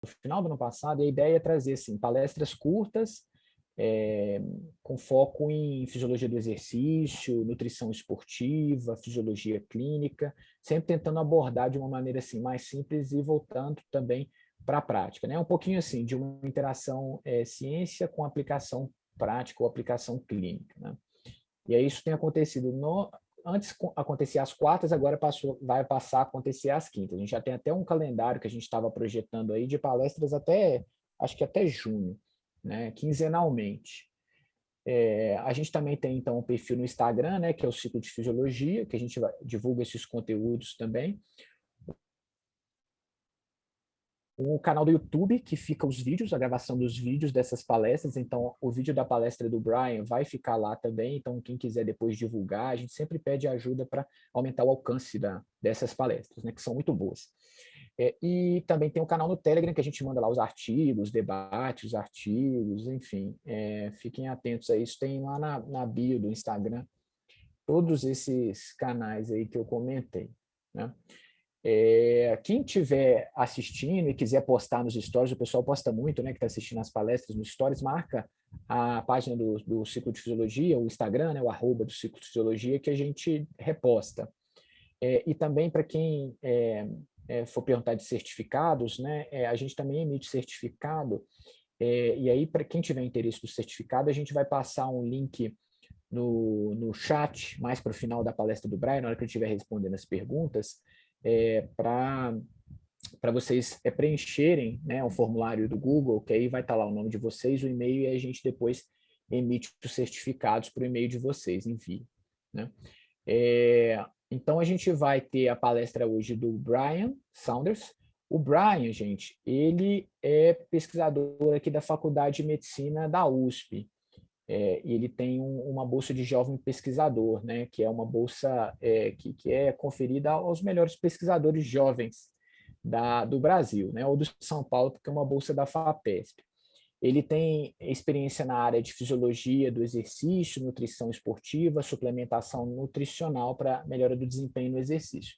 no final do ano passado, e a ideia é trazer assim, palestras curtas, com foco em fisiologia do exercício, nutrição esportiva, fisiologia clínica, sempre tentando abordar de uma maneira assim, mais simples e voltando também para a prática. Né? Um pouquinho assim, de uma interação ciência com aplicação prática ou aplicação clínica. Né? E aí isso tem acontecido antes acontecia às quartas, agora vai passar a acontecer às quintas. A gente já tem até um calendário que a gente estava projetando aí de palestras acho que até junho, né, quinzenalmente. A gente também tem, então, um perfil no Instagram, né, que é o Ciclo de Fisiologia, que a gente divulga esses conteúdos também. O canal do YouTube, que fica os vídeos, a gravação dos vídeos dessas palestras. Então, o vídeo da palestra do Brian vai ficar lá também. Então, quem quiser depois divulgar, a gente sempre pede ajuda para aumentar o alcance dessas palestras, né, que são muito boas. E também tem um canal no Telegram que a gente manda lá os artigos, debates, os artigos, enfim. Fiquem atentos a isso. Tem lá na bio do Instagram todos esses canais aí que eu comentei, né? Quem estiver assistindo e quiser postar nos stories, o pessoal posta muito, né, que está assistindo as palestras nos stories, marca a página do Ciclo de Fisiologia, o Instagram, né, o @ do Ciclo de Fisiologia, que a gente reposta. E também para quem for perguntar de certificados, né, a gente também emite certificado, e aí para quem tiver interesse do certificado, a gente vai passar um link no chat, mais para o final da palestra do Brian, na hora que ele estiver respondendo as perguntas, para vocês preencherem, né, um formulário do Google, que aí vai estar lá o nome de vocês, o e-mail, e a gente depois emite os certificados para o e-mail de vocês, envie. Né? Então, a gente vai ter a palestra hoje do Brian Saunders. O Brian, gente, ele é pesquisador aqui da Faculdade de Medicina da USP. E ele tem uma bolsa de jovem pesquisador, né, que é uma bolsa que é conferida aos melhores pesquisadores jovens do Brasil, né, ou do São Paulo, porque é uma bolsa da FAPESP. Ele tem experiência na área de fisiologia do exercício, nutrição esportiva, suplementação nutricional para melhora do desempenho no exercício.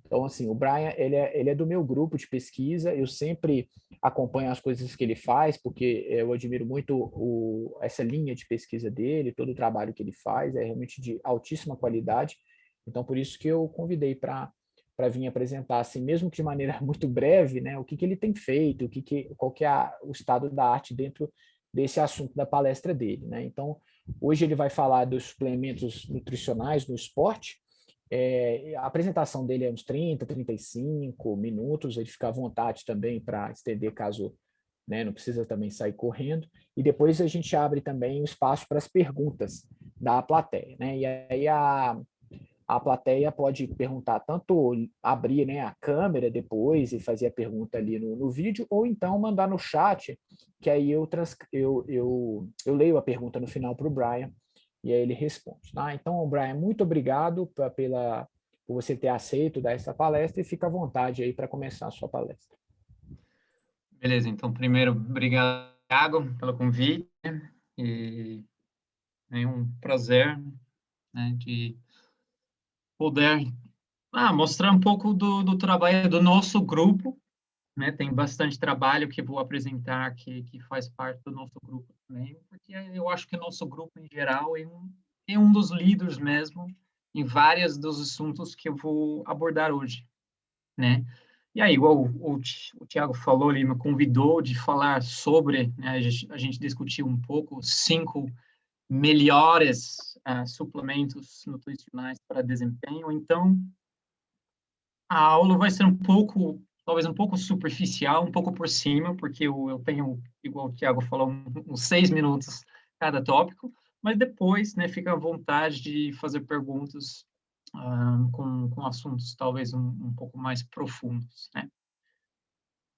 Então, assim, o Brian, ele é do meu grupo de pesquisa, eu sempre acompanho as coisas que ele faz, porque eu admiro muito essa linha de pesquisa dele, todo o trabalho que ele faz, é realmente de altíssima qualidade. Então, por isso que eu convidei para vir apresentar, assim, mesmo que de maneira muito breve, né, o que ele tem feito, qual que é o estado da arte dentro desse assunto da palestra dele. Né? Então, hoje ele vai falar dos suplementos nutricionais no esporte. A apresentação dele é uns 30, 35 minutos, ele fica à vontade também para estender caso, né, não precisa também sair correndo, e depois a gente abre também o espaço para as perguntas da plateia. Né? E aí a plateia pode perguntar, tanto abrir, né, a câmera depois e fazer a pergunta ali no vídeo, ou então mandar no chat, que aí eu leio a pergunta no final para o Brian, e aí ele responde. Tá? Então, Brian, muito obrigado por você ter aceito dar essa palestra, e fica à vontade aí para começar a sua palestra. Beleza, então, primeiro, obrigado, Thiago, pelo convite, e é um prazer, né, de poder mostrar um pouco do trabalho do nosso grupo, né? Tem bastante trabalho que vou apresentar que faz parte do nosso grupo também, porque eu acho que o nosso grupo, em geral, é um dos líderes mesmo em vários dos assuntos que eu vou abordar hoje, né? E aí, igual o Thiago falou, ele me convidou de falar sobre, né, a gente discutiu um pouco 5 melhores suplementos nutricionais para desempenho. Então, a aula vai ser talvez um pouco superficial, um pouco por cima, porque eu tenho, igual o Thiago falou, uns 6 minutos cada tópico, mas depois, né, fica à vontade de fazer perguntas com assuntos talvez um pouco mais profundos, né?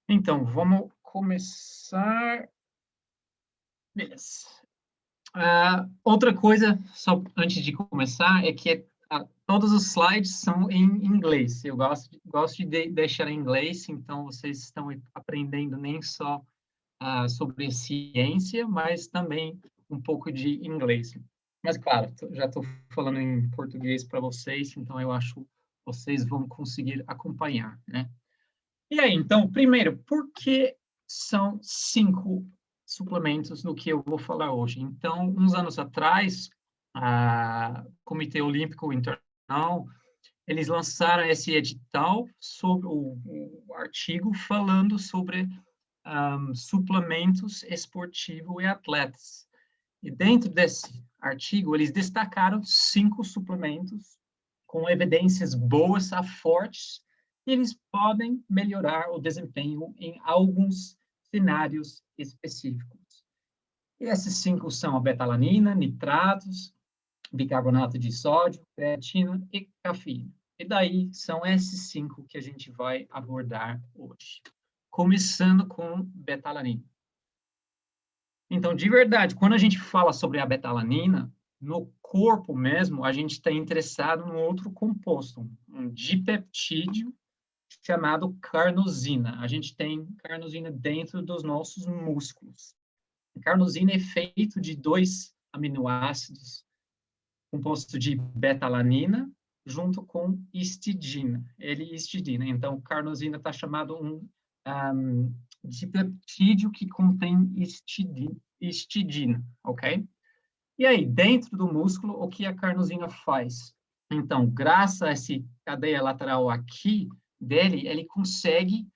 Então, vamos começar. Beleza. Outra coisa, só antes de começar, é que todos os slides são em inglês. Eu gosto de deixar em inglês, então vocês estão aprendendo nem só sobre ciência, mas também um pouco de inglês. Mas, claro, já estou falando em português para vocês, então eu acho que vocês vão conseguir acompanhar, né? E aí, então, primeiro, por que são 5 suplementos no que eu vou falar hoje. Então, uns anos atrás, o Comitê Olímpico Internacional, eles lançaram esse edital sobre o artigo falando sobre suplementos esportivos e atletas. E dentro desse artigo, eles destacaram 5 suplementos com evidências boas a fortes, e eles podem melhorar o desempenho em alguns cenários específicos. E esses 5 são a betalanina, nitratos, bicarbonato de sódio, creatina e cafeína. E daí são esses 5 que a gente vai abordar hoje. Começando com betalanina. Então, de verdade, quando a gente fala sobre a betalanina, no corpo mesmo, a gente está interessado num outro composto, um dipeptídeo chamado carnosina. A gente tem carnosina dentro dos nossos músculos. A carnosina é feito de 2 aminoácidos, composto de betalanina junto com histidina. Histidina. Então, carnosina está chamado um dipeptídeo que contém histidina, ok? E aí, dentro do músculo, o que a carnosina faz? Então, graças a essa cadeia lateral aqui dele, ele consegue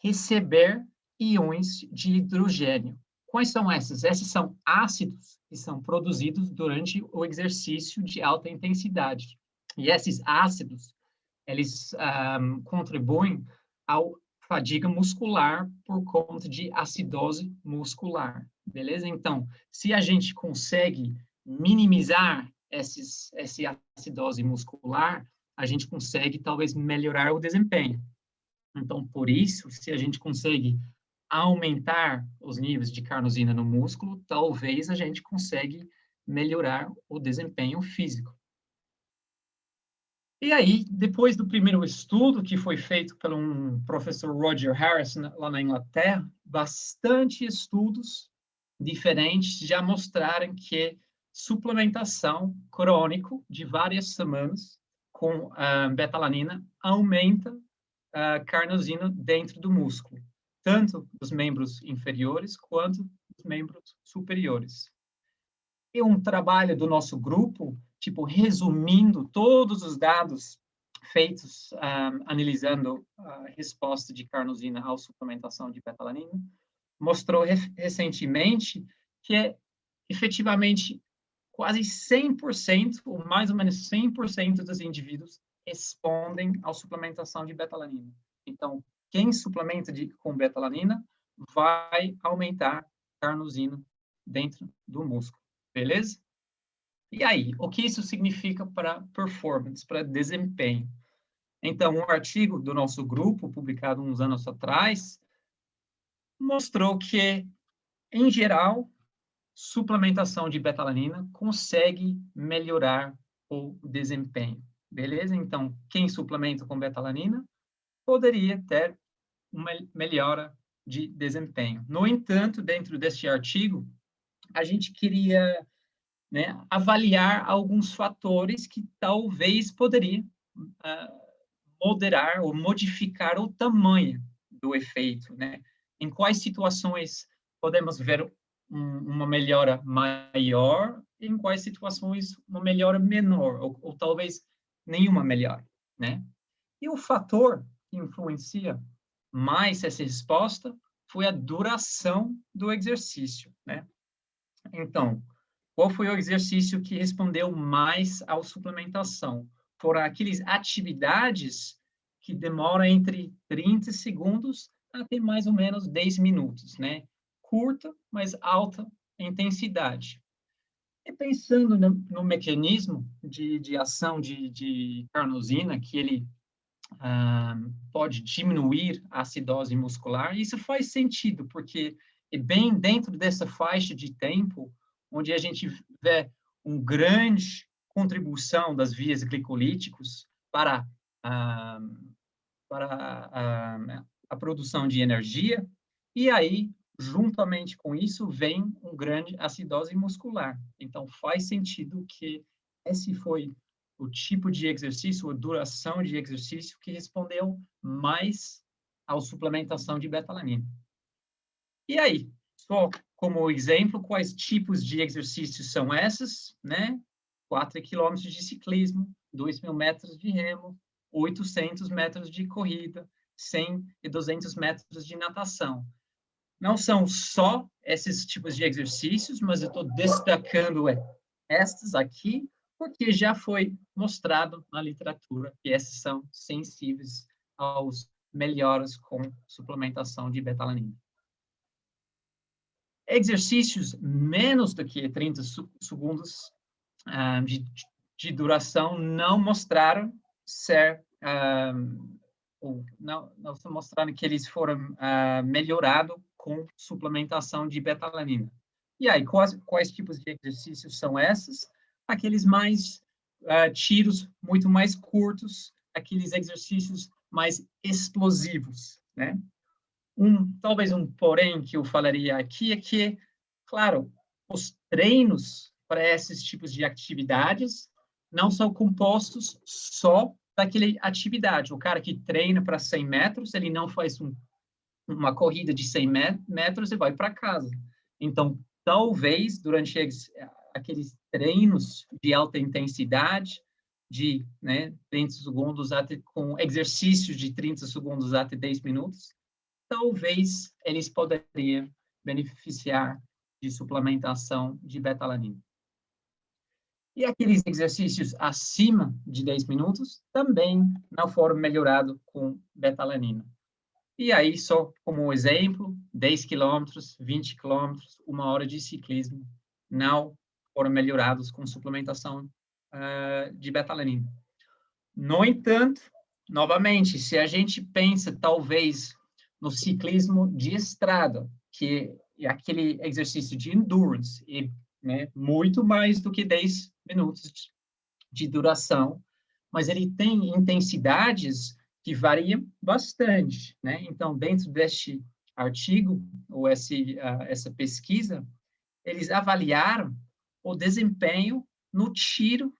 receber íons de hidrogênio. Quais são esses? Esses são ácidos que são produzidos durante o exercício de alta intensidade. E esses ácidos, eles contribuem ao fadiga muscular por conta de acidose muscular, beleza? Então, se a gente consegue minimizar essa acidose muscular, a gente consegue talvez melhorar o desempenho. Então, por isso, se a gente consegue aumentar os níveis de carnosina no músculo, talvez a gente consegue melhorar o desempenho físico. E aí, depois do primeiro estudo, que foi feito por um professor Roger Harris, lá na Inglaterra, bastante estudos diferentes já mostraram que suplementação crônico de várias semanas com betalanina aumenta a carnosina dentro do músculo, tanto dos membros inferiores quanto dos membros superiores. E um trabalho do nosso grupo, tipo, resumindo todos os dados feitos analisando a resposta de carnosina à suplementação de betalanina, mostrou recentemente que efetivamente quase 100%, ou mais ou menos 100% dos indivíduos respondem à suplementação de betalanina. Então, quem suplementa com betalanina vai aumentar carnosina dentro do músculo. Beleza? E aí, o que isso significa para performance, para desempenho? Então, um artigo do nosso grupo, publicado uns anos atrás, mostrou que, em geral, suplementação de betalanina consegue melhorar o desempenho. Beleza? Então, quem suplementa com betalanina poderia ter uma melhora de desempenho. No entanto, dentro deste artigo, a gente queria avaliar alguns fatores que talvez poderiam moderar ou modificar o tamanho do efeito. Em quais situações podemos ver uma melhora maior, e em quais situações uma melhora menor, ou talvez nenhuma melhora. E o fator que influencia mais essa resposta foi a duração do exercício. Então, qual foi o exercício que respondeu mais à suplementação? Foram aquelas atividades que demoram entre 30 segundos até mais ou menos 10 minutos, Curta, mas alta intensidade. E pensando no mecanismo de ação de carnosina, que ele pode diminuir a acidose muscular, isso faz sentido, porque é bem dentro dessa faixa de tempo onde a gente vê uma grande contribuição das vias glicolíticos para a produção de energia, e aí, juntamente com isso, vem uma grande acidose muscular. Então, faz sentido que esse foi o tipo de exercício, a duração de exercício que respondeu mais à suplementação de betalanina. E aí, só como exemplo, quais tipos de exercícios são esses, né? 4 quilômetros de ciclismo, 2.000 metros de remo, 800 metros de corrida, 100 e 200 metros de natação. Não são só esses tipos de exercícios, mas eu estou destacando estes aqui, porque já foi mostrado na literatura que esses são sensíveis aos melhoras com suplementação de betalanina. Exercícios menos do que 30 segundos de duração não mostraram ser não mostraram que eles foram melhorados com suplementação de betalanina. E aí, quais tipos de exercícios são esses? Aqueles mais tiros muito mais curtos, aqueles exercícios mais explosivos, né? Talvez um porém que eu falaria aqui é que, claro, os treinos para esses tipos de atividades não são compostos só daquela atividade. O cara que treina para 100 metros, ele não faz uma corrida de 100 metros e vai para casa. Então, talvez, durante aqueles treinos de alta intensidade, de 30 segundos com exercícios de 30 segundos até 10 minutos, talvez eles poderiam beneficiar de suplementação de betalanina. E aqueles exercícios acima de 10 minutos também não foram melhorados com betalanina. E aí, só como exemplo, 10 quilômetros, 20 quilômetros, 1 hora de ciclismo não foram melhorados com suplementação de betalanina. No entanto, novamente, se a gente pensa, talvez, no ciclismo de estrada, que é aquele exercício de endurance, e, muito mais do que 10 minutos de duração, mas ele tem intensidades que variam bastante, né? Então, dentro deste artigo, ou essa pesquisa, eles avaliaram o desempenho no tiro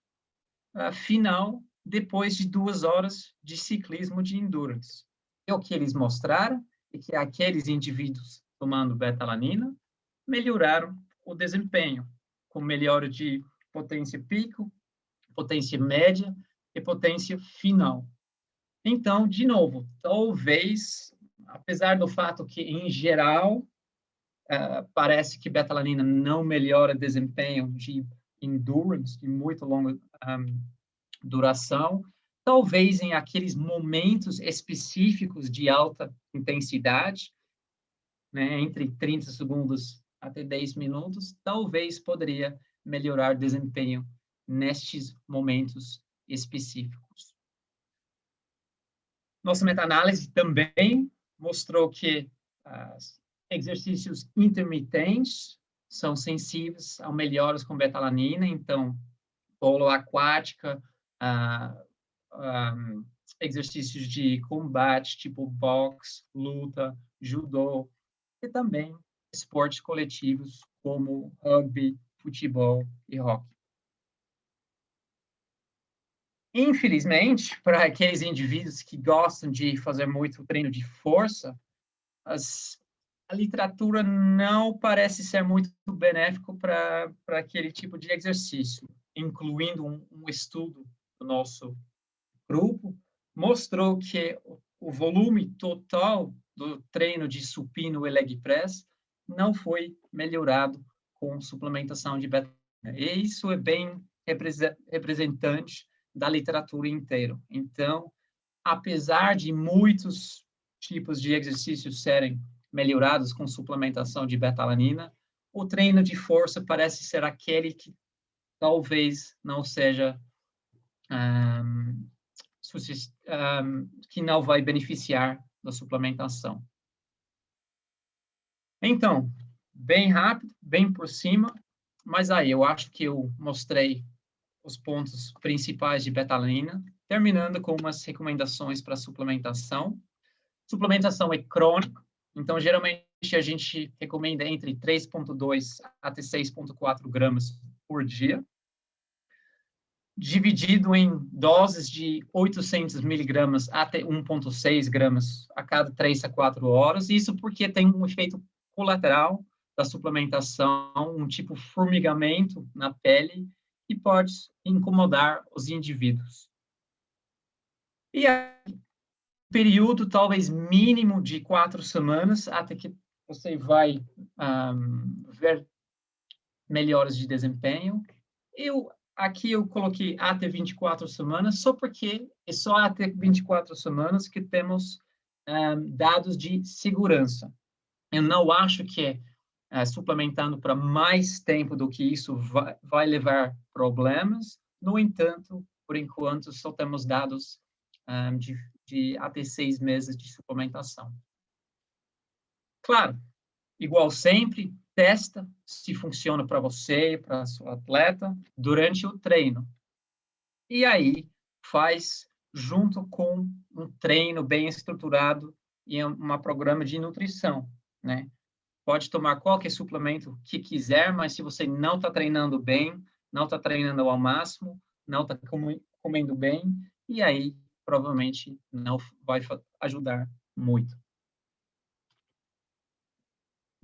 final, depois de 2 horas de ciclismo de endurance. E o que eles mostraram é que aqueles indivíduos tomando betalanina melhoraram o desempenho, com melhora de potência pico, potência média e potência final. Então, de novo, talvez, apesar do fato que, em geral, parece que betalanina não melhora desempenho de endurance, de muito longa duração, talvez em aqueles momentos específicos de alta intensidade, entre 30 segundos até 10 minutos, talvez poderia melhorar desempenho nestes momentos específicos. Nossa meta-análise também mostrou que exercícios intermitentes são sensíveis a melhoras com betalanina, então, polo aquática, exercícios de combate, tipo boxe, luta, judô, e também esportes coletivos, como rugby, futebol e hockey. Infelizmente, para aqueles indivíduos que gostam de fazer muito treino de força, a literatura não parece ser muito benéfico para aquele tipo de exercício, incluindo um estudo do nosso grupo, mostrou que o volume total do treino de supino e leg press não foi melhorado com suplementação de betalanina. E isso é bem representante da literatura inteira. Então, apesar de muitos tipos de exercícios serem melhorados com suplementação de betalanina, o treino de força parece ser aquele que talvez não seja que não vai beneficiar da suplementação. Então, bem rápido, bem por cima, mas aí eu acho que eu mostrei os pontos principais de betalanina, terminando com umas recomendações para suplementação. Suplementação é crônica, então geralmente a gente recomenda entre 3,2 até 6,4 gramas por dia, dividido em doses de 800 miligramas até 1,6 gramas a cada 3 a 4 horas, isso porque tem um efeito colateral da suplementação, um tipo formigamento na pele que pode incomodar os indivíduos. E aí, período talvez mínimo de 4 semanas, até que você vai ver melhoras de desempenho. Aqui eu coloquei até 24 semanas, só porque é só até 24 semanas que temos dados de segurança. Eu não acho que suplementando para mais tempo do que isso vai levar problemas. No entanto, por enquanto, só temos dados de até 6 meses de suplementação. Claro, igual sempre, testa se funciona para você, para seu atleta, durante o treino. E aí, faz junto com um treino bem estruturado e um programa de nutrição, né? Pode tomar qualquer suplemento que quiser, mas se você não está treinando bem, não está treinando ao máximo, não está comendo bem, e aí provavelmente não vai ajudar muito.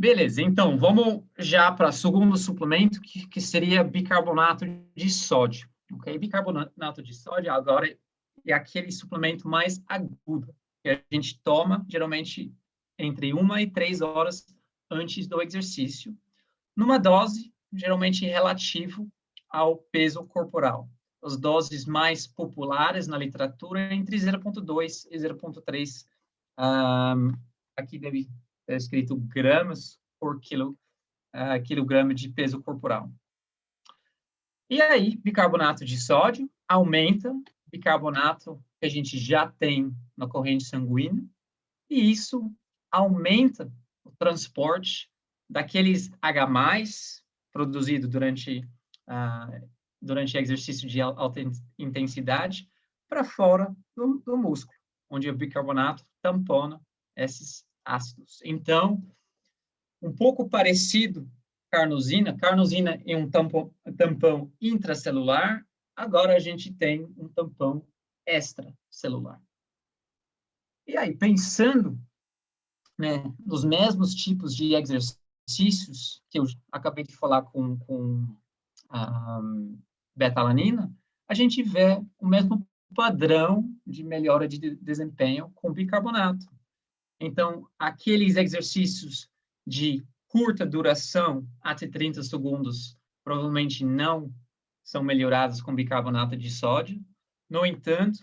Beleza, então vamos já para o segundo suplemento, que seria bicarbonato de sódio. Ok? Bicarbonato de sódio agora é aquele suplemento mais agudo, que a gente toma geralmente entre 1 e 3 horas antes do exercício, numa dose geralmente relativo ao peso corporal. As doses mais populares na literatura entre 0,2 e 0,3. Aqui deve estar escrito gramas por quilograma de peso corporal. E aí, bicarbonato de sódio aumenta bicarbonato que a gente já tem na corrente sanguínea, e isso aumenta o transporte daqueles H+, produzido durante exercício de alta intensidade, para fora do músculo, onde o bicarbonato tampona esses ácidos. Então, um pouco parecido com carnosina é um tampão intracelular, agora a gente tem um tampão extracelular. E aí, pensando, né, nos mesmos tipos de exercícios que eu acabei de falar com a betalanina, a gente vê o mesmo padrão de melhora de desempenho com bicarbonato. Então, aqueles exercícios de curta duração, até 30 segundos, provavelmente não são melhorados com bicarbonato de sódio. No entanto,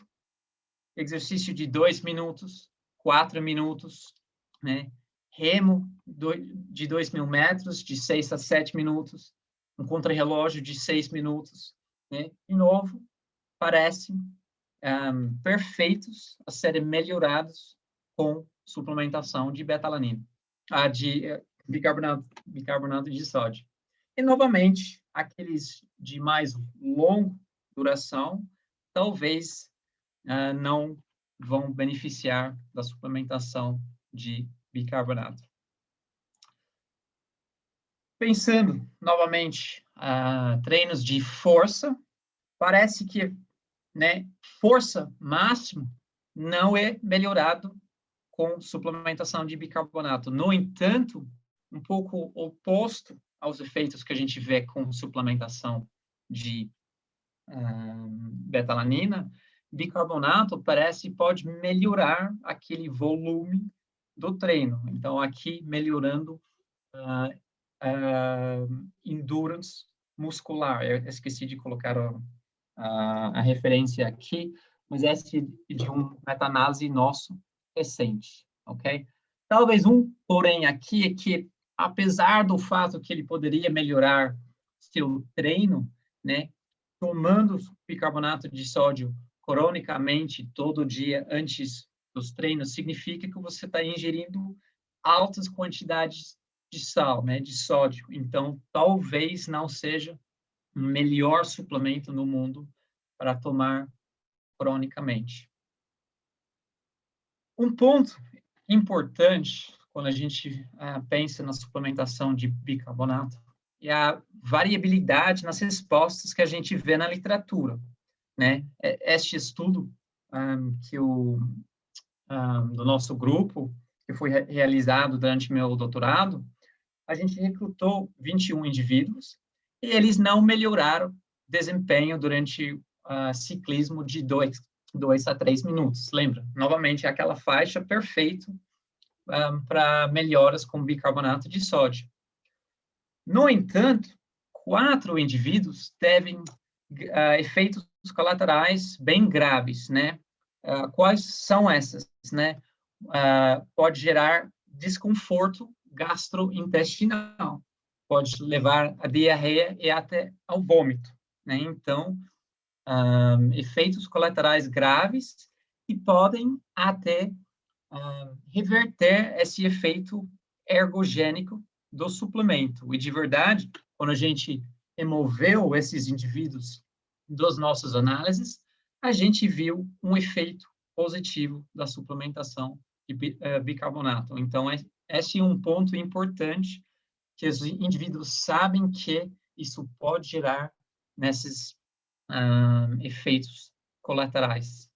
exercício de 2 minutos, 4 minutos, né? Remo de 2.000 metros, de 6 a 7 minutos, um contrarrelógio de 6 minutos, né? De novo, parecem perfeitos a serem melhorados com suplementação de betalanina, de bicarbonato de sódio. E, novamente, aqueles de mais longa duração, talvez não vão beneficiar da suplementação de bicarbonato. Pensando, novamente, treinos de força, parece que, né, força máxima não é melhorado com suplementação de bicarbonato. No entanto, um pouco oposto aos efeitos que a gente vê com suplementação de betalanina, bicarbonato pode melhorar aquele volume do treino. Então, aqui melhorando endurance muscular. Eu esqueci de colocar a referência aqui, mas esse de um meta-análise nosso recente, ok? Talvez porém aqui é que, apesar do fato que ele poderia melhorar seu treino, né, tomando bicarbonato de sódio cronicamente todo dia antes dos treinos, significa que você está ingerindo altas quantidades de sal, né, de sódio. Então, talvez não seja o melhor suplemento no mundo para tomar cronicamente. Um ponto importante quando a gente pensa na suplementação de bicarbonato é a variabilidade nas respostas que a gente vê na literatura, né? Este estudo do nosso grupo, que foi realizado durante meu doutorado, a gente recrutou 21 indivíduos e eles não melhoraram desempenho durante ciclismo de 2 a 3 minutos. Lembra? Novamente, aquela faixa perfeita para melhoras com bicarbonato de sódio. No entanto, 4 indivíduos teve efeitos colaterais bem graves, né? Quais são essas, né? Pode gerar desconforto gastrointestinal, pode levar a diarreia e até ao vômito, né? Então, efeitos colaterais graves e podem até reverter esse efeito ergogênico do suplemento. E, de verdade, quando a gente removeu esses indivíduos das nossas análises, a gente viu um efeito positivo da suplementação de bicarbonato. Então, esse é um ponto importante que os indivíduos sabem que isso pode gerar nesses efeitos colaterais.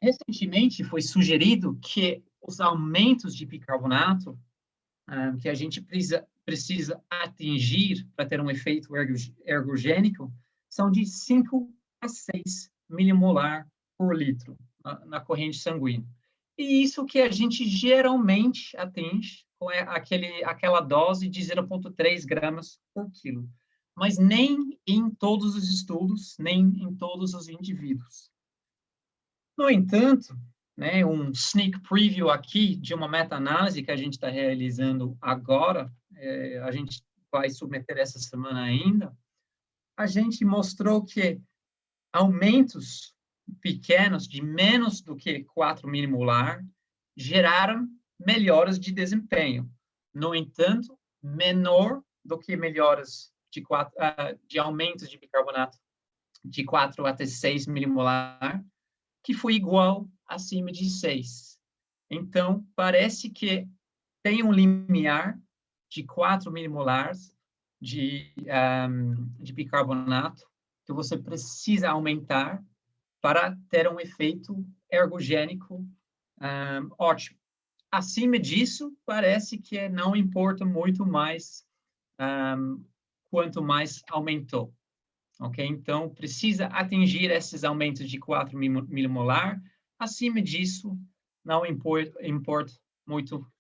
Recentemente foi sugerido que os aumentos de bicarbonato que a gente precisa atingir para ter um efeito ergogênico são de 5 a 6 milimolar por litro na corrente sanguínea. E isso que a gente geralmente atinge com aquela dose de 0,3 gramas por quilo. Mas nem em todos os estudos, nem em todos os indivíduos. No entanto, né, um sneak preview aqui de uma meta-análise que a gente está realizando agora, a gente vai submeter essa semana ainda, a gente mostrou que aumentos pequenos de menos do que 4 milimolar geraram melhoras de desempenho. No entanto, menor do que melhoras de aumentos de bicarbonato de 4 até 6 milimolar, que foi igual acima de 6. Então, parece que tem um limiar de 4 milimolares de bicarbonato que você precisa aumentar para ter um efeito ergogênico ótimo. Acima disso, parece que não importa muito mais quanto mais aumentou. Ok? Então, precisa atingir esses aumentos de 4 milimolar. Acima disso, não importa muito.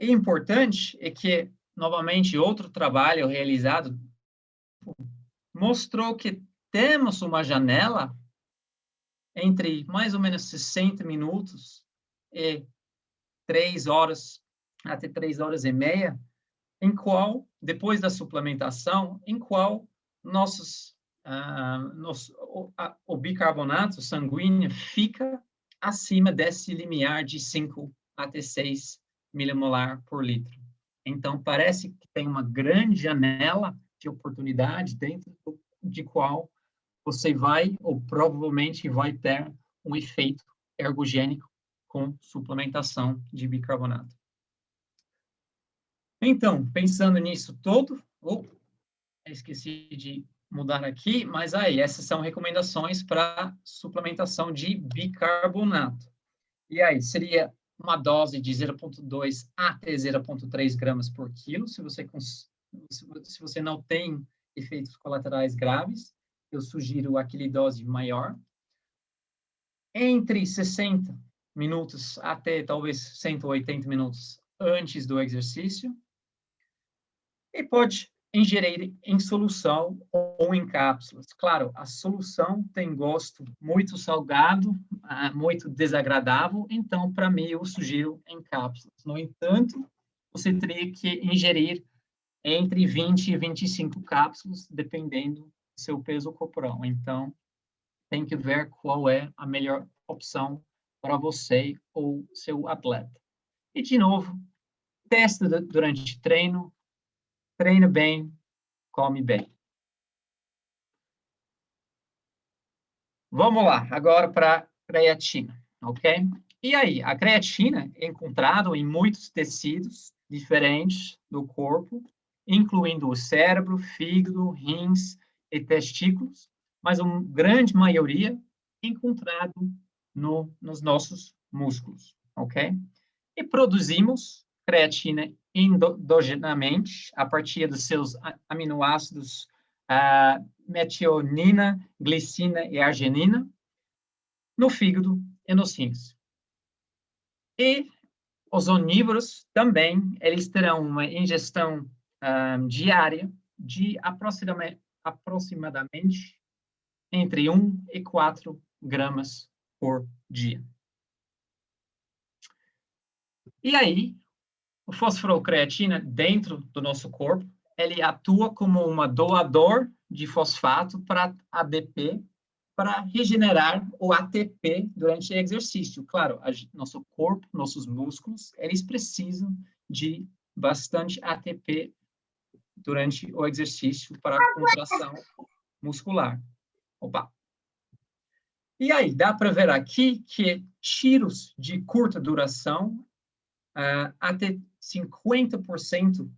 E importante é que, novamente, outro trabalho realizado mostrou que temos uma janela entre mais ou menos 60 minutos e 3 horas, até 3 horas e meia, em qual, depois da suplementação, em qual o bicarbonato sanguíneo fica acima desse limiar de 5 até 6 milimolar por litro. Então, parece que tem uma grande janela de oportunidade dentro de qual você vai, ou provavelmente vai ter, um efeito ergogênico com suplementação de bicarbonato. Então, pensando nisso todo, esqueci de mudar aqui, mas aí, essas são recomendações para suplementação de bicarbonato. E aí, seria uma dose de 0,2 até 0,3 gramas por quilo, se você não tem efeitos colaterais graves, eu sugiro aquele dose maior. Entre 60 minutos até talvez 180 minutos antes do exercício. E pode ingerir em solução ou em cápsulas. Claro, a solução tem gosto muito salgado, muito desagradável, então, para mim, eu sugiro em cápsulas. No entanto, você teria que ingerir entre 20 e 25 cápsulas, dependendo do seu peso corporal. Então, tem que ver qual é a melhor opção para você ou seu atleta. E, de novo, testa durante o treino, treina bem, come bem. Vamos lá, agora para a creatina, ok? E aí, a creatina é encontrada em muitos tecidos diferentes do corpo, incluindo o cérebro, fígado, rins e testículos, mas uma grande maioria é encontrado nos nossos músculos, ok? e produzimos creatina endogenamente, a partir dos seus aminoácidos metionina, glicina e arginina, no fígado e nos rins. E os onívoros também, eles terão uma ingestão diária de aproximadamente entre 1 e 4 gramas por dia. E aí, o fosfocreatina dentro do nosso corpo, ele atua como um doador de fosfato para ADP, para regenerar o ATP durante o exercício. Claro, nosso corpo, nossos músculos, eles precisam de bastante ATP durante o exercício para a contração muscular. Opa! E aí, dá para ver aqui que tiros de curta duração, até 50%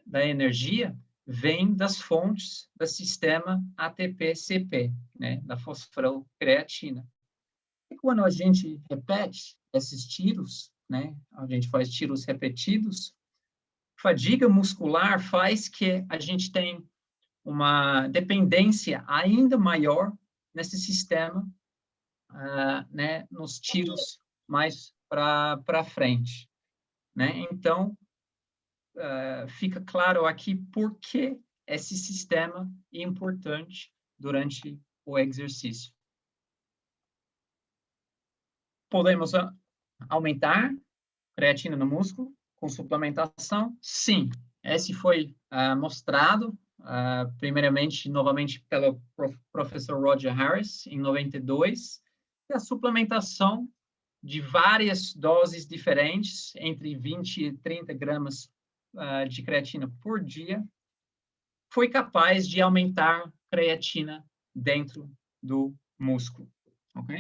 da energia vem das fontes do sistema ATP-CP, né, da fosfocreatina. E quando a gente repete esses tiros, né, a gente faz tiros repetidos, fadiga muscular faz que a gente tem uma dependência ainda maior nesse sistema, né, nos tiros mais para frente, né? Então, fica claro aqui por que esse sistema é importante durante o exercício. Podemos aumentar creatina no músculo com suplementação? Sim. Esse foi mostrado, primeiramente, novamente, pelo professor Roger Harris, em 92, e a suplementação de várias doses diferentes, entre 20 e 30 gramas de creatina por dia, foi capaz de aumentar creatina dentro do músculo. Ok?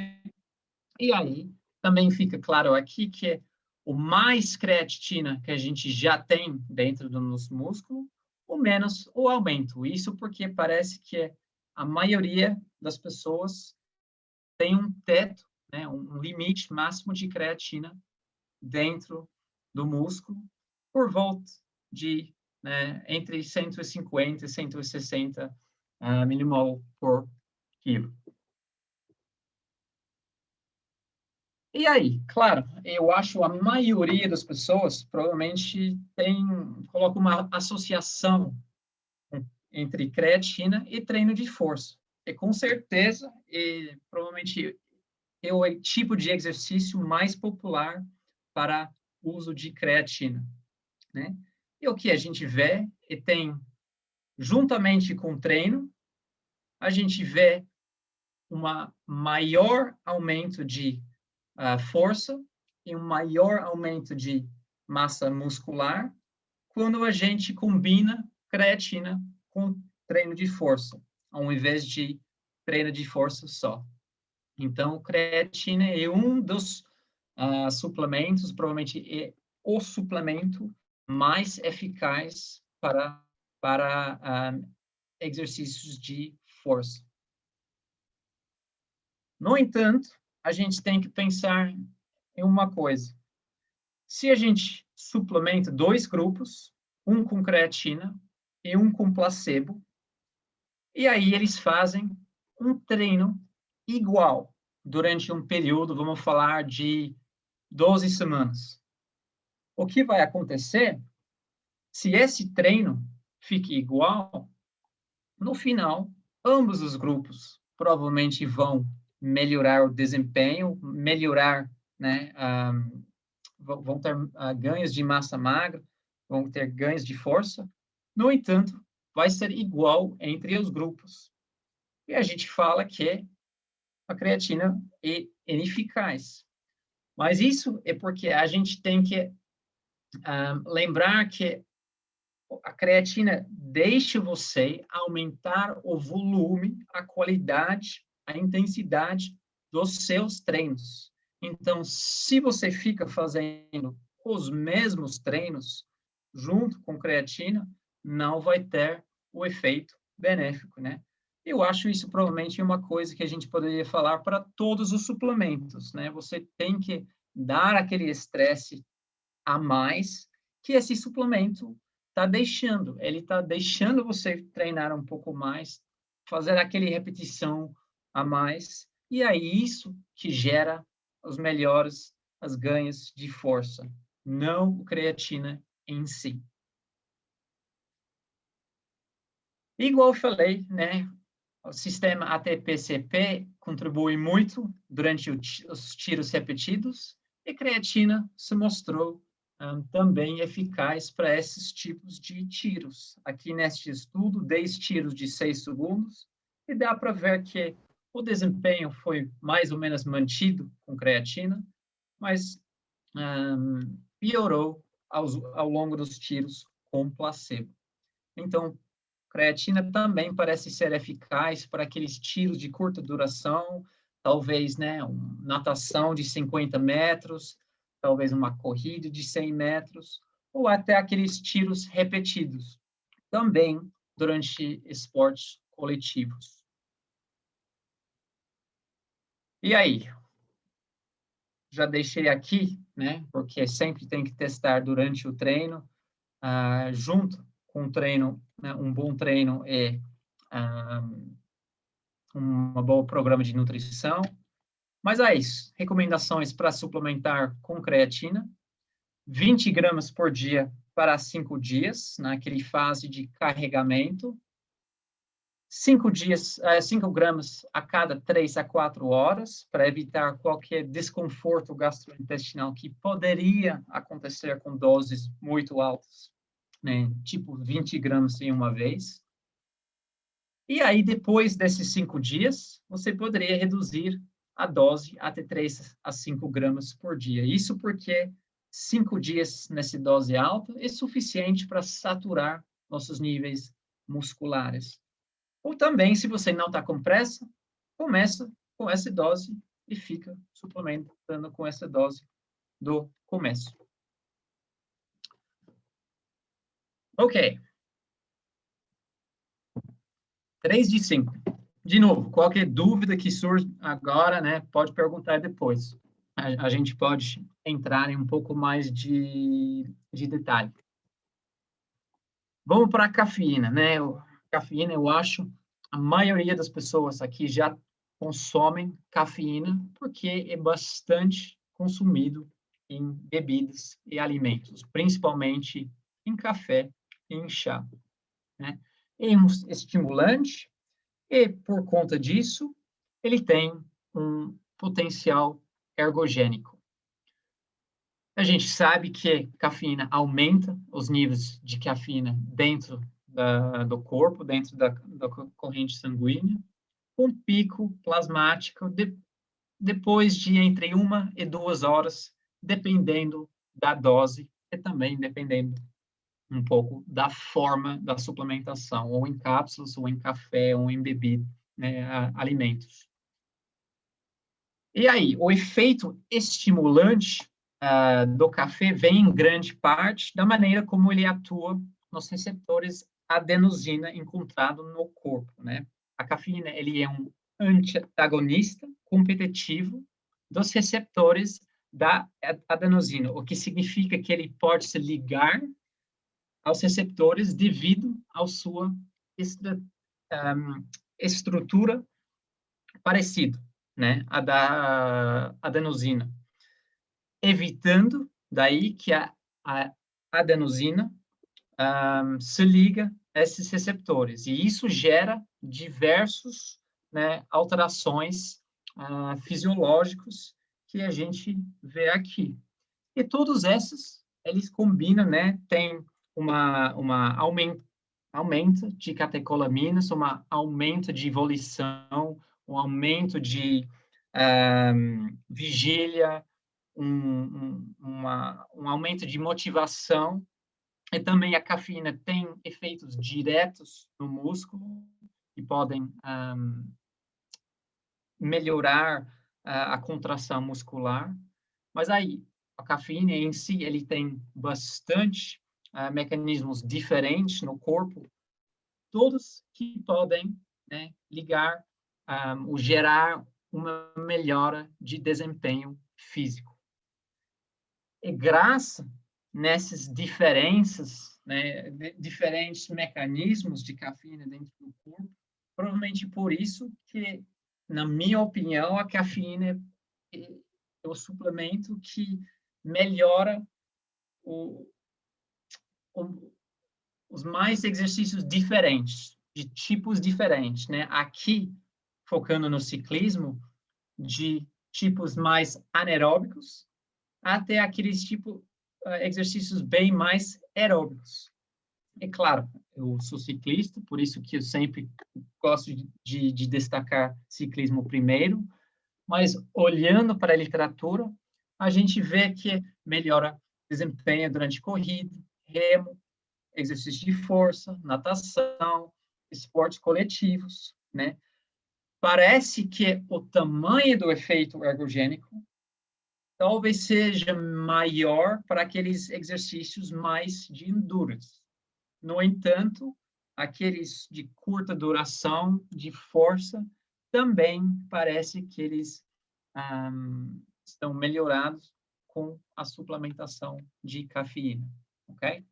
E aí, também fica claro aqui que o mais creatina que a gente já tem dentro do nosso músculo, o menos o aumento. Isso porque parece que a maioria das pessoas tem um teto, né, um limite máximo de creatina dentro do músculo, por volta de entre 150 e 160 milimol por quilo. E aí, claro, eu acho a maioria das pessoas provavelmente coloca uma associação entre creatina e treino de força. E com certeza, provavelmente é o tipo de exercício mais popular para uso de creatina, né? E o que a gente vê e tem, juntamente com o treino, a gente vê um maior aumento de força e um maior aumento de massa muscular quando a gente combina creatina com treino de força, ao invés de treino de força só. Então, creatina é um dos suplementos, provavelmente é o suplemento mais eficaz para exercícios de força. No entanto, a gente tem que pensar em uma coisa. Se a gente suplementa 2 grupos, um com creatina e um com placebo, e aí eles fazem um treino igual durante um período, vamos falar de 12 semanas. O que vai acontecer se esse treino fique igual? No final, ambos os grupos provavelmente vão melhorar o desempenho, melhorar, né, vão ter ganhos de massa magra, vão ter ganhos de força. No entanto, vai ser igual entre os grupos. E a gente fala que a creatina é ineficaz. Mas isso é porque a gente tem que lembrar que a creatina deixa você aumentar o volume, a qualidade, a intensidade dos seus treinos. Então, se você fica fazendo os mesmos treinos junto com creatina, não vai ter o efeito benéfico, né? Eu acho isso provavelmente uma coisa que a gente poderia falar para todos os suplementos, né? Você tem que dar aquele estresse a mais que esse suplemento está deixando. Ele está deixando você treinar um pouco mais, fazer aquele repetição a mais, e é isso que gera as ganhos de força, não a creatina em si. Igual eu falei, né? O sistema ATP-CP contribui muito durante os tiros repetidos, e creatina se mostrou também eficaz para esses tipos de tiros. Aqui neste estudo, 10 tiros de 6 segundos, e dá para ver que o desempenho foi mais ou menos mantido com creatina, mas piorou ao longo dos tiros com placebo. Então, creatina também parece ser eficaz para aqueles tiros de curta duração, talvez, né, uma natação de 50 metros, talvez uma corrida de 100 metros, ou até aqueles tiros repetidos, também durante esportes coletivos. E aí? Já deixei aqui, né, porque sempre tem que testar durante o treino, junto com o treino, né, um bom treino é um bom programa de nutrição. Mas é isso. Recomendações para suplementar com creatina. 20 gramas por dia para 5 dias, naquele fase de carregamento. 5 gramas a cada 3 a 4 horas, para evitar qualquer desconforto gastrointestinal que poderia acontecer com doses muito altas, né? Tipo 20 gramas em uma vez. E aí, depois desses 5 dias, você poderia reduzir a dose até 3 a 5 gramas por dia. Isso porque 5 dias nessa dose alta é suficiente para saturar nossos níveis musculares. Ou também, se você não está com pressa, começa com essa dose e fica suplementando com essa dose do começo. Ok. 3 de 5. De novo, qualquer dúvida que surja agora, né, pode perguntar depois. A gente pode entrar em um pouco mais de detalhe. Vamos para a cafeína, né? Cafeína, eu acho, a maioria das pessoas aqui já consomem cafeína porque é bastante consumido em bebidas e alimentos, principalmente em café e em chá, né? É um estimulante e, por conta disso, ele tem um potencial ergogênico. A gente sabe que cafeína aumenta os níveis de cafeína dentro do corpo, dentro da corrente sanguínea, com pico plasmático depois de entre 1 e 2 horas, dependendo da dose e também dependendo um pouco da forma da suplementação, ou em cápsulas, ou em café, ou em bebida, né, alimentos. E aí, o efeito estimulante do café vem em grande parte da maneira como ele atua nos receptores adenosina encontrado no corpo, né? A cafeína, ele é um antagonista competitivo dos receptores da adenosina, o que significa que ele pode se ligar aos receptores devido à sua estrutura parecida, né, a da adenosina, evitando daí que a adenosina se liga a esses receptores, e isso gera diversos, né, alterações fisiológicos que a gente vê aqui. E todos esses, eles combinam, né, tem uma aumento de catecolaminas, um aumento de evolução, um aumento de vigília, um aumento de motivação, e também a cafeína tem efeitos diretos no músculo, que podem melhorar a contração muscular. Mas aí, a cafeína em si, ele tem bastante mecanismos diferentes no corpo, todos que podem, né, ligar ou gerar uma melhora de desempenho físico. E graças nessas diferenças, né, diferentes mecanismos de cafeína dentro do corpo. Provavelmente por isso que, na minha opinião, a cafeína é o suplemento que melhora os mais exercícios diferentes, de tipos diferentes, né? Aqui, focando no ciclismo, de tipos mais anaeróbicos até aqueles tipos exercícios bem mais aeróbicos. É claro, eu sou ciclista, por isso que eu sempre gosto de destacar ciclismo primeiro, mas olhando para a literatura, a gente vê que melhora desempenho durante corrida, remo, exercício de força, natação, esportes coletivos, né? Parece que o tamanho do efeito ergogênico talvez seja maior para aqueles exercícios mais de endurance. No entanto, aqueles de curta duração, de força, também parece que eles estão melhorados com a suplementação de cafeína, ok?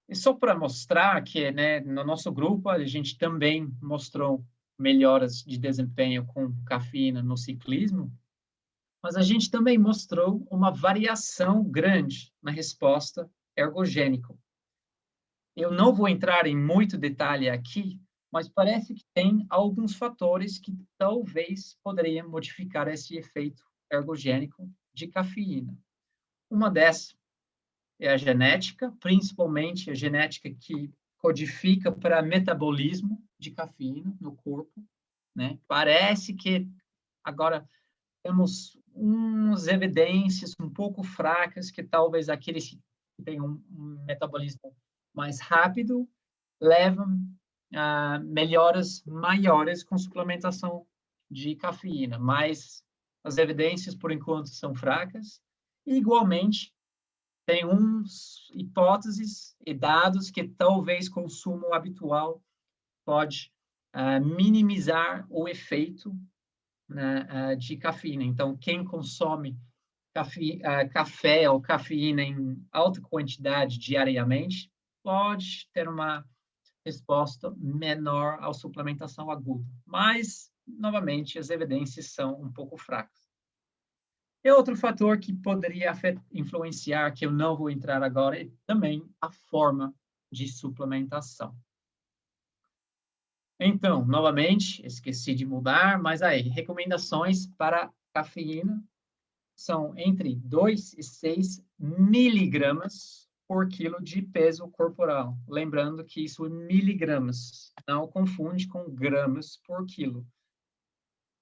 E só para mostrar que, né, no nosso grupo, a gente também mostrou melhoras de desempenho com cafeína no ciclismo, mas a gente também mostrou uma variação grande na resposta ergogênica. Eu não vou entrar em muito detalhe aqui, mas parece que tem alguns fatores que talvez poderiam modificar esse efeito ergogênico de cafeína. Uma dessas é a genética, principalmente a genética que codifica para metabolismo de cafeína no corpo, né? Parece que agora temos umas evidências um pouco fracas que talvez aqueles que têm um metabolismo mais rápido levam a melhoras maiores com suplementação de cafeína, mas as evidências, por enquanto, são fracas. E, igualmente, tem uns hipóteses e dados que talvez consumo habitual pode minimizar o efeito, né, de cafeína. Então, quem consome café ou cafeína em alta quantidade diariamente pode ter uma resposta menor à suplementação aguda. Mas, novamente, as evidências são um pouco fracas. E outro fator que poderia influenciar, que eu não vou entrar agora, é também a forma de suplementação. Então, novamente, esqueci de mudar, mas aí, recomendações para cafeína são entre 2 e 6 miligramas por quilo de peso corporal. Lembrando que isso é miligramas, não confunde com gramas por quilo.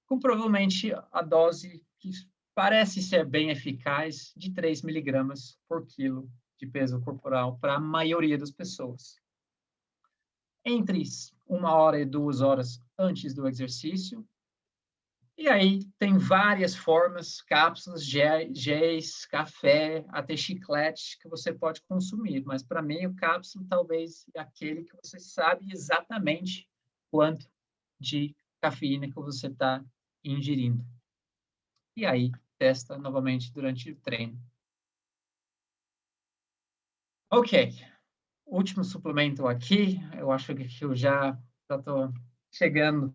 Com provavelmente a dose que parece ser bem eficaz de 3 miligramas por quilo de peso corporal para a maioria das pessoas. Entre 1 hora e 2 horas antes do exercício. E aí tem várias formas, cápsulas, géis, café, até chiclete que você pode consumir. Mas para mim o cápsula talvez é aquele que você sabe exatamente quanto de cafeína que você está ingerindo. E aí testa novamente durante o treino. Ok, último suplemento aqui. Eu acho que eu já estou chegando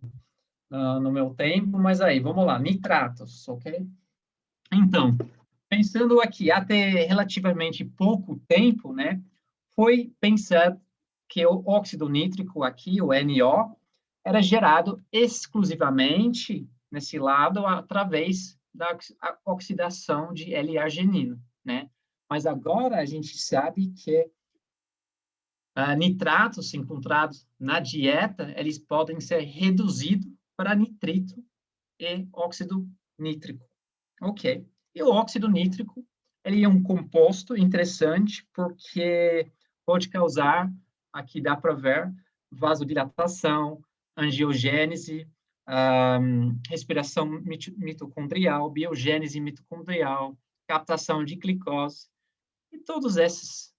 no meu tempo, mas aí, vamos lá, nitratos, ok? Então, pensando aqui, até relativamente pouco tempo, né, foi pensado que o óxido nítrico aqui, o NO, era gerado exclusivamente nesse lado através da oxidação de L-arginina, né? Mas agora a gente sabe que nitratos encontrados na dieta, eles podem ser reduzidos para nitrito e óxido nítrico. Ok. E o óxido nítrico, ele é um composto interessante porque pode causar, aqui dá para ver, vasodilatação, angiogênese, respiração mitocondrial, biogênese mitocondrial, captação de glicose. E todos esses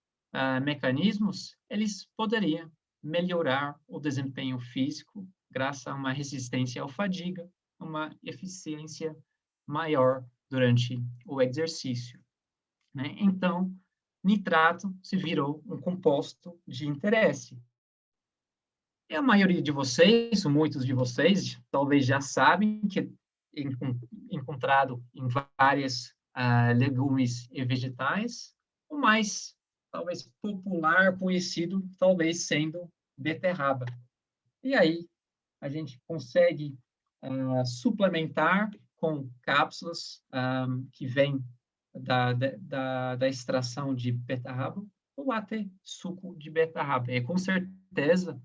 mecanismos, eles poderiam melhorar o desempenho físico graças a uma resistência à fadiga, uma eficiência maior durante o exercício, né? Então, nitrato se virou um composto de interesse. E a maioria de vocês, muitos de vocês, talvez já sabem que é encontrado em várias legumes e vegetais, o mais, talvez, popular, conhecido, talvez sendo beterraba. E aí, a gente consegue suplementar com cápsulas que vêm da extração de beterraba, ou até suco de beterraba. E com certeza,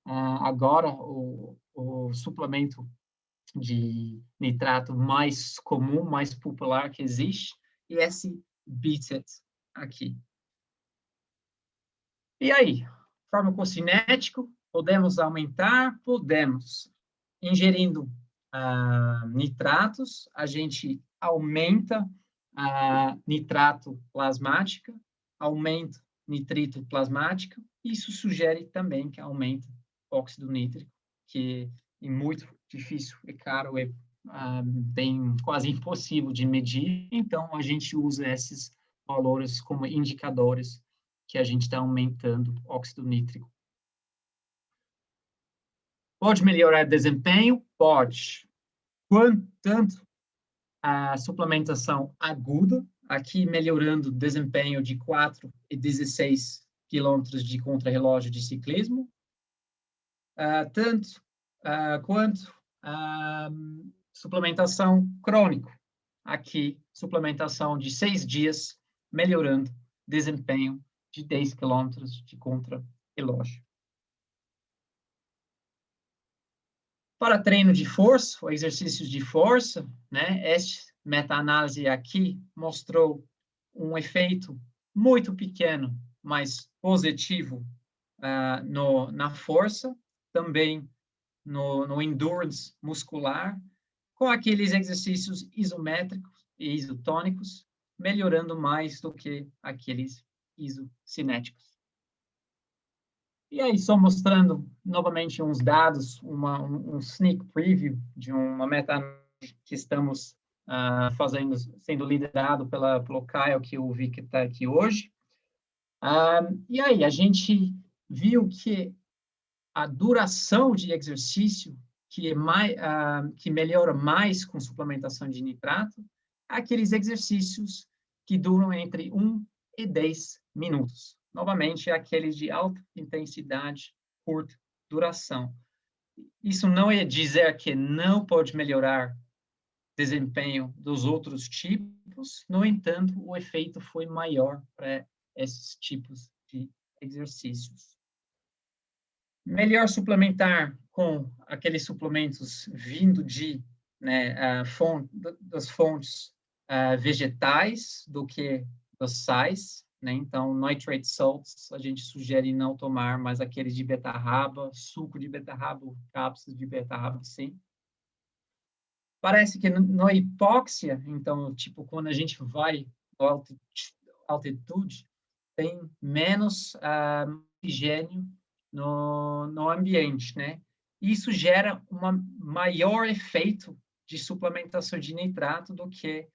agora, o suplemento de nitrato mais comum, mais popular que existe, é esse Beet-It aqui. E aí, farmacocinético, podemos aumentar? Podemos. Ingerindo nitratos, a gente aumenta nitrato plasmática, aumenta nitrito plasmática. Isso sugere também que aumenta óxido nítrico, que é muito difícil, é caro, é bem quase impossível de medir. Então, a gente usa esses valores como indicadores que a gente está aumentando óxido nítrico. Pode melhorar desempenho? Pode. Tanto a suplementação aguda, aqui melhorando desempenho de 4 e 16 quilômetros de contrarrelógio de ciclismo, quanto suplementação crônico, aqui suplementação de 6 dias, melhorando desempenho de 10 quilômetros de contrarrelógio. Para treino de força, ou exercícios de força, né, esta meta-análise aqui mostrou um efeito muito pequeno, mas positivo na força, também no endurance muscular, com aqueles exercícios isométricos e isotônicos, melhorando mais do que aqueles isocinéticos. E aí, só mostrando novamente uns dados, um sneak preview de uma meta-análise que estamos fazendo, sendo liderado pelo Caio, que eu vi que está aqui hoje. E aí, a gente viu que a duração de exercício que melhora mais com suplementação de nitrato, é aqueles exercícios que duram entre 1 e 10 minutos. Novamente, aqueles de alta intensidade, curta duração. Isso não é dizer que não pode melhorar desempenho dos outros tipos, no entanto, o efeito foi maior para esses tipos de exercícios. Melhor suplementar com aqueles suplementos vindo das fontes vegetais do que das sais, né? Então, nitrate salts, a gente sugere não tomar, mas aqueles de beterraba, suco de beterraba, cápsulas de beterraba, sim. Parece que na hipóxia, então, tipo, quando a gente vai à altitude, tem menos oxigênio no ambiente, né? Isso gera um maior efeito de suplementação de nitrato do que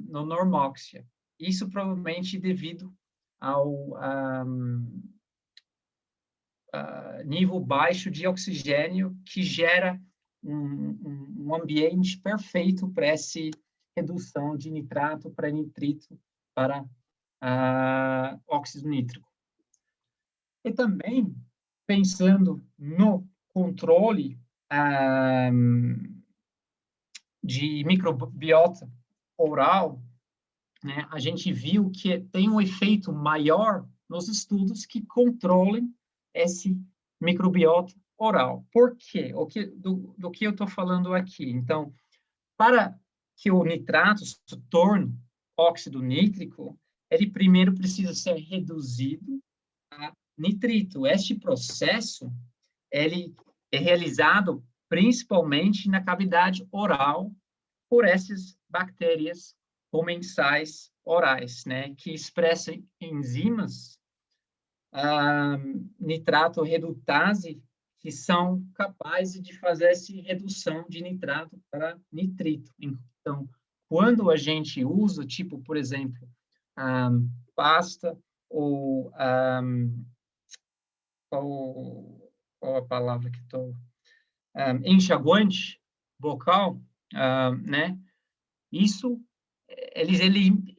no normóxia. Isso provavelmente devido ao nível baixo de oxigênio, que gera um ambiente perfeito para essa redução de nitrato para nitrito para óxido nítrico. E também pensando no controle de microbiota oral, né, a gente viu que tem um efeito maior nos estudos que controlem esse microbiota oral. Por quê? Do que eu estou falando aqui? Então, para que o nitrato se torne óxido nítrico, ele primeiro precisa ser reduzido a nitrito. Este processo ele é realizado principalmente na cavidade oral por essas bactérias comensais orais, né, que expressam enzimas nitrato redutase que são capazes de fazer essa redução de nitrato para nitrito. Então, quando a gente usa, tipo, por exemplo, pasta, ou qual a palavra que estou... enxaguante bucal, né? Isso, eles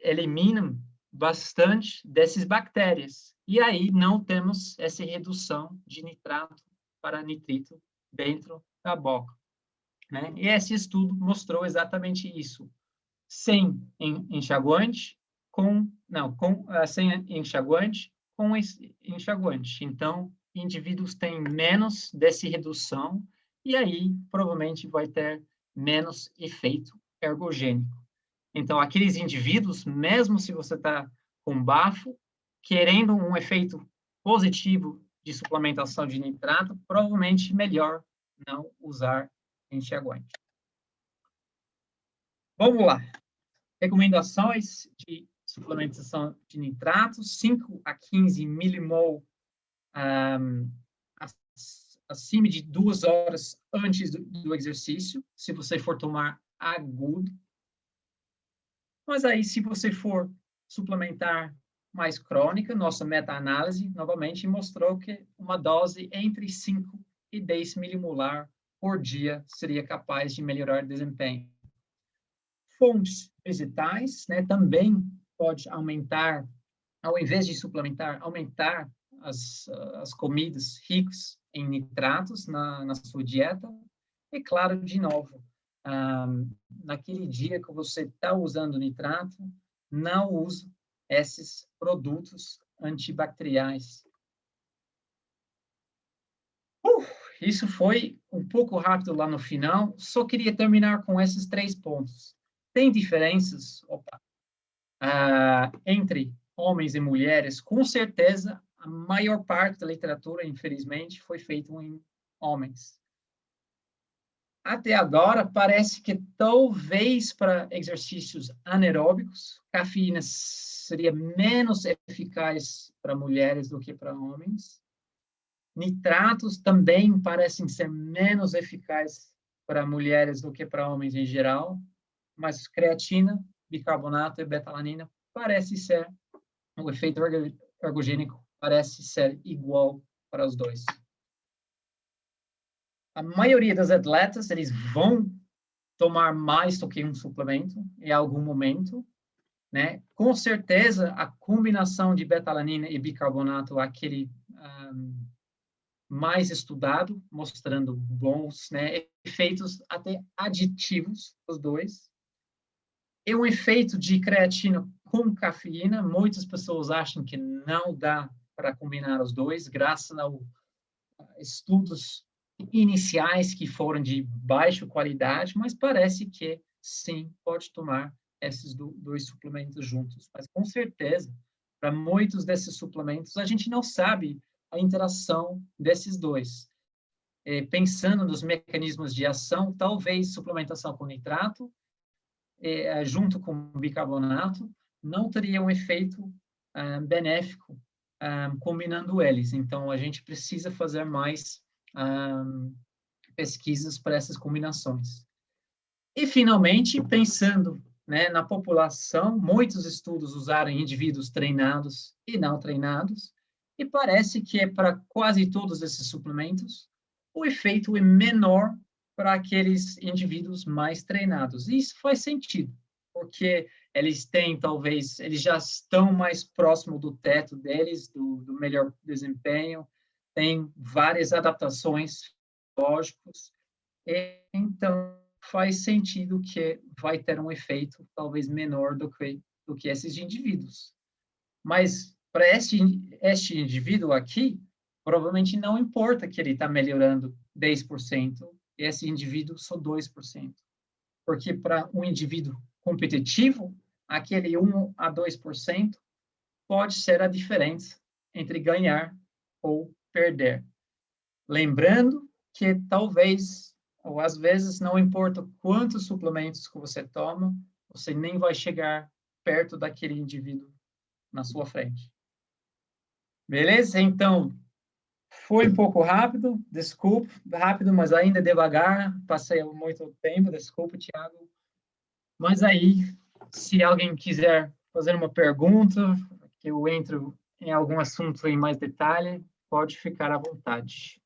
eliminam bastante dessas bactérias. E aí não temos essa redução de nitrato para nitrito dentro da boca, né? E esse estudo mostrou exatamente isso. Sem enxaguante, sem enxaguante, com enxaguante. Então, indivíduos têm menos dessa redução e aí provavelmente vai ter menos efeito ergogênico. Então, aqueles indivíduos, mesmo se você está com bafo, querendo um efeito positivo de suplementação de nitrato, provavelmente melhor não usar enxaguante. Vamos lá. Recomendações de suplementação de nitratos, 5 a 15 milimol acima de 2 horas antes do exercício, se você for tomar agudo. Mas aí, se você for suplementar mais crônica, nossa meta-análise, novamente, mostrou que uma dose entre 5 e 10 milimolar por dia seria capaz de melhorar o desempenho. Fontes vegetais, né, também pode aumentar, ao invés de suplementar, aumentar as comidas ricas em nitratos na sua dieta. E, claro, de novo, naquele dia que você está usando nitrato, não use esses produtos antibacteriais. Isso foi um pouco rápido lá no final, só queria terminar com esses 3 pontos. Tem diferenças entre homens e mulheres? Com certeza, a maior parte da literatura, infelizmente, foi feita em homens. Até agora, parece que talvez para exercícios anaeróbicos, cafeína seria menos eficaz para mulheres do que para homens. Nitratos também parecem ser menos eficazes para mulheres do que para homens em geral, mas creatina, bicarbonato e betalanina parece ser, o efeito ergogênico parece ser igual para os dois. A maioria dos atletas, eles vão tomar mais do que um suplemento em algum momento, né? Com certeza, a combinação de betalanina e bicarbonato é aquele mais estudado, mostrando bons, né, efeitos até aditivos, os dois. E um efeito de creatina com cafeína, muitas pessoas acham que não dá para combinar os dois, graças a estudos iniciais que foram de baixa qualidade, mas parece que sim, pode tomar esses dois suplementos juntos. Mas com certeza, para muitos desses suplementos, a gente não sabe a interação desses dois. Pensando nos mecanismos de ação, talvez suplementação com nitrato, junto com bicarbonato, não teria um efeito benéfico combinando eles. Então, a gente precisa fazer mais pesquisas para essas combinações. E, finalmente, pensando, né, na população, muitos estudos usaram indivíduos treinados e não treinados, e parece que para quase todos esses suplementos, o efeito é menor para aqueles indivíduos mais treinados. E isso faz sentido, porque eles têm, talvez, eles já estão mais próximo do teto deles, do melhor desempenho, tem várias adaptações lógicas, então faz sentido que vai ter um efeito talvez menor do que esses indivíduos. Mas para este indivíduo aqui, provavelmente não importa que ele está melhorando 10%, e esse indivíduo só 2%. Porque para um indivíduo competitivo, aquele 1 a 2% pode ser a diferença entre ganhar ou perder. Lembrando que talvez, ou às vezes, não importa quantos suplementos que você toma, você nem vai chegar perto daquele indivíduo na sua frente. Beleza? Então, foi um pouco rápido, desculpe, rápido, mas ainda devagar, passei muito tempo, desculpe, Thiago. Mas aí, se alguém quiser fazer uma pergunta, que eu entro em algum assunto em mais detalhe, pode ficar à vontade.